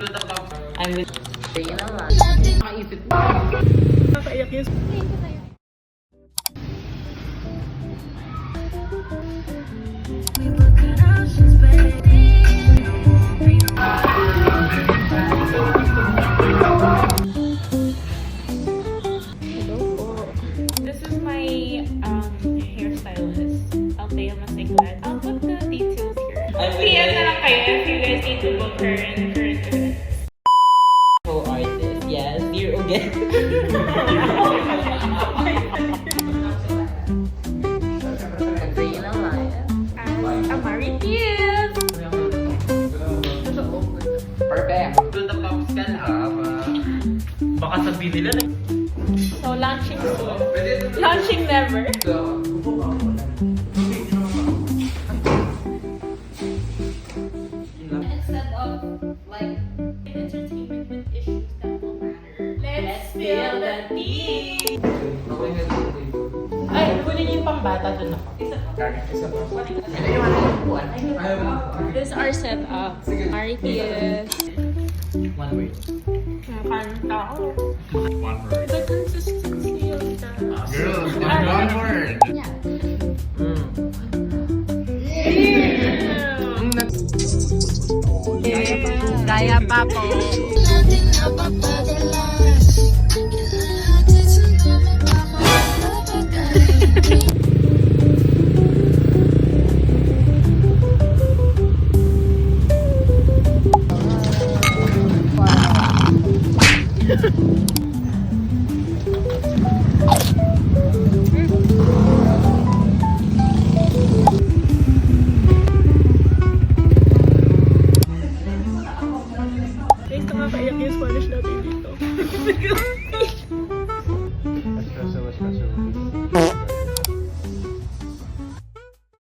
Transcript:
I'm with you naman. Nakaisip mo. Nakaiyak yun. This is my hairstylist, Althea Masiglat. I'll put the details here. PM na lang kayo if you guys need to book her in current events. Co-artist, yes. Dear again. Agree naman. Amari Kids! Perfect. To the pops ka na. Baka sabihin nila na. So, launching soon. Launching never. Instead of, like, entertainment with issues that will matter, let's spill the tea! Ay, kunin yung pambata doon ako. This is our setup. Amari Kids. One word. Kanta ko. One word. The consistency of the... Girls, one word. Kaya pa po. Guys, nakakaiyak yung Spanish natin dito.